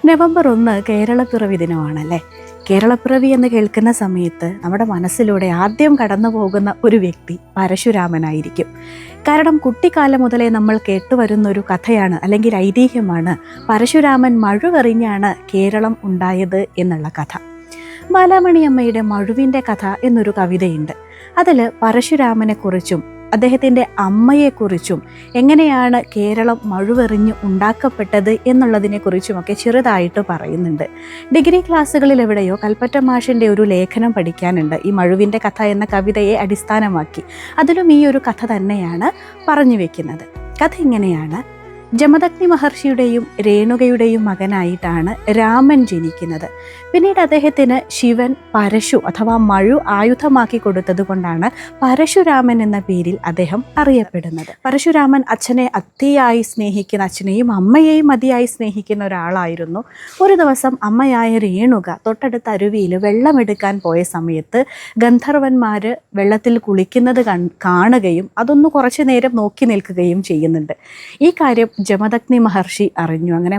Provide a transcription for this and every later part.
November 1 കേരളപ്പിറവി ദിനമാണല്ലേ. കേരളപ്പിറവി എന്ന് കേൾക്കുന്ന സമയത്ത് നമ്മുടെ മനസ്സിലൂടെ ആദ്യം കടന്നു പോകുന്ന ഒരു വ്യക്തി പരശുരാമനായിരിക്കും. കാരണം കുട്ടിക്കാലം മുതലേ നമ്മൾ കേട്ടുവരുന്ന ഒരു കഥയാണ്, അല്ലെങ്കിൽ ഐതിഹ്യമാണ്, പരശുരാമൻ മഴുവെറിഞ്ഞാണ് കേരളം ഉണ്ടായത് എന്നുള്ള കഥ. ബാലാമണിയമ്മയുടെ മഴുവിൻ്റെ കഥ എന്നൊരു കവിതയുണ്ട്. അതിൽ പരശുരാമനെക്കുറിച്ചും അദ്ദേഹത്തിൻ്റെ അമ്മയെക്കുറിച്ചും എങ്ങനെയാണ് കേരളം മഴുവെറിഞ്ഞ് ഉണ്ടാക്കപ്പെട്ടത് എന്നുള്ളതിനെക്കുറിച്ചുമൊക്കെ ചെറുതായിട്ട് പറയുന്നുണ്ട്. ഡിഗ്രി ക്ലാസ്സുകളിൽ എവിടെയോ കൽപ്പറ്റ മാഷിൻ്റെ ഒരു ലേഖനം പഠിക്കാനുണ്ട് ഈ മഴുവിൻ്റെ കഥ എന്ന കവിതയെ അടിസ്ഥാനമാക്കി. അതിലും ഈ ഒരു കഥ തന്നെയാണ് പറഞ്ഞു വെക്കുന്നത്. കഥ ഇങ്ങനെയാണ്: ജമദഗ്നി മഹർഷിയുടെയും രേണുകയുടെയും മകനായിട്ടാണ് രാമൻ ജനിക്കുന്നത്. പിന്നീട് അദ്ദേഹത്തിന് ശിവൻ പരശു അഥവാ മഴു ആയുധമാക്കി കൊടുത്തത് കൊണ്ടാണ് പരശുരാമൻ എന്ന പേരിൽ അദ്ദേഹം അറിയപ്പെടുന്നത്. പരശുരാമൻ അച്ഛനെ അതിയായി സ്നേഹിക്കുന്ന, അച്ഛനെയും അമ്മയെയും അതിയായി സ്നേഹിക്കുന്ന ഒരാളായിരുന്നു. ഒരു ദിവസം അമ്മയായ രേണുക തൊട്ടടുത്ത അരുവിയിൽ വെള്ളമെടുക്കാൻ പോയ സമയത്ത് ഗന്ധർവന്മാർ വെള്ളത്തിൽ കുളിക്കുന്നത് കാണുകയും അതൊന്ന് കുറച്ചു നേരം നോക്കി നിൽക്കുകയും ചെയ്യുന്നുണ്ട്. ഈ കാര്യം ജമദഗ്നി മഹർഷി അറിഞ്ഞു. അങ്ങനെ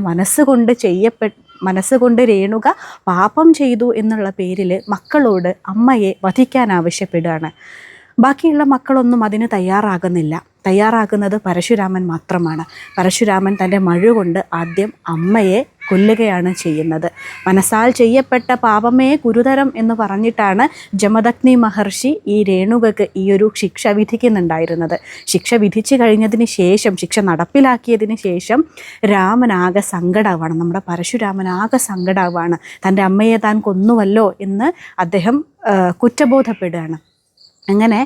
മനസ്സുകൊണ്ട് രേണുക പാപം ചെയ്തു എന്നുള്ള പേരിൽ മക്കളോട് അമ്മയെ വധിക്കാൻ ആവശ്യപ്പെടുകയാണ്. ബാക്കിയുള്ള മക്കളൊന്നും അതിന് തയ്യാറാകുന്നത് പരശുരാമൻ മാത്രമാണ്. പരശുരാമൻ തൻ്റെ മഴു കൊണ്ട് ആദ്യം അമ്മയെ കൊല്ലുകയാണ് ചെയ്യുന്നത്. മനസ്സാൽ ചെയ്യപ്പെട്ട പാപമേ ഗുരുതരം എന്ന് പറഞ്ഞിട്ടാണ് ജമദഗ്നി മഹർഷി ഈ രേണുകക്ക് ഈ ഒരു ശിക്ഷ വിധിക്കുന്നുണ്ടായിരുന്നത്. ശിക്ഷ വിധിച്ചു കഴിഞ്ഞതിന് ശേഷം, ശിക്ഷ നടപ്പിലാക്കിയതിന് ശേഷം രാമനാകെ സങ്കടാവാണ്, നമ്മുടെ പരശുരാമനാകെ സങ്കടാവാണ്. തൻ്റെ അമ്മയെ താൻ കൊന്നുവല്ലോ എന്ന് അദ്ദേഹം കുറ്റബോധപ്പെടുകയാണ്. അങ്ങനെ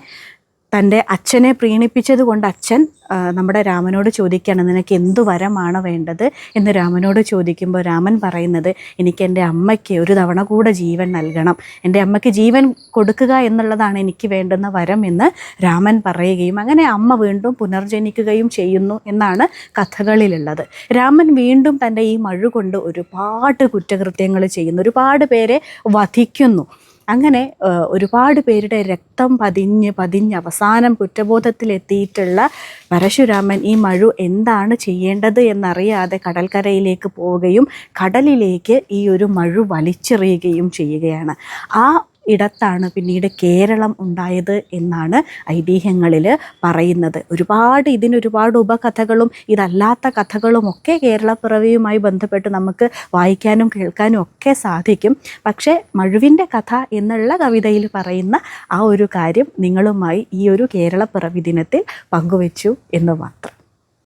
തൻ്റെ അച്ഛനെ പ്രീണിപ്പിച്ചത് കൊണ്ട് അച്ഛൻ നമ്മുടെ രാമനോട് ചോദിക്കുകയാണ്, നിനക്ക് എന്തു വരമാണ് വേണ്ടത് എന്ന് രാമനോട് ചോദിക്കുമ്പോൾ രാമൻ പറയുന്നത്, എനിക്ക് എൻ്റെ അമ്മയ്ക്ക് ഒരു തവണ കൂടെ ജീവൻ നൽകണം, എൻ്റെ അമ്മയ്ക്ക് ജീവൻ കൊടുക്കുക എന്നുള്ളതാണ് എനിക്ക് വേണ്ടുന്ന വരം എന്ന് രാമൻ പറയുകയും അങ്ങനെ അമ്മ വീണ്ടും പുനർജനിക്കുകയും ചെയ്യുന്നു എന്നാണ് കഥകളിലുള്ളത്. രാമൻ വീണ്ടും തൻ്റെ ഈ മഴു കൊണ്ട് ഒരുപാട് കുറ്റകൃത്യങ്ങൾ ചെയ്യുന്നു, ഒരുപാട് പേരെ വധിക്കുന്നു. അങ്ങനെ ഒരുപാട് പേരുടെ രക്തം പതിഞ്ഞ് അവസാനം കുറ്റബോധത്തിലെത്തിയിട്ടുള്ള പരശുരാമൻ ഈ മഴു എന്താണ് ചെയ്യേണ്ടത് എന്നറിയാതെ കടൽക്കരയിലേക്ക് പോവുകയും കടലിലേക്ക് ഈ ഒരു മഴു വലിച്ചെറിയുകയും ചെയ്യുകയാണ്. ആ ഇടത്താണ് പിന്നീട് കേരളം ഉണ്ടായത് എന്നാണ് ഐതിഹ്യങ്ങളിൽ പറയുന്നത്. ഇതിനൊരുപാട് ഉപകഥകളും ഇതല്ലാത്ത കഥകളും ഒക്കെ കേരളപ്പിറവിയുമായി ബന്ധപ്പെട്ട് നമുക്ക് വായിക്കാനും കേൾക്കാനും ഒക്കെ സാധിക്കും. പക്ഷേ മഴുവിൻ്റെ കഥ എന്നുള്ള കവിതയിൽ പറയുന്ന ആ ഒരു കാര്യം നിങ്ങളുമായി ഈ ഒരു കേരളപ്പിറവി ദിനത്തിൽ പങ്കുവച്ചു എന്ന് മാത്രം.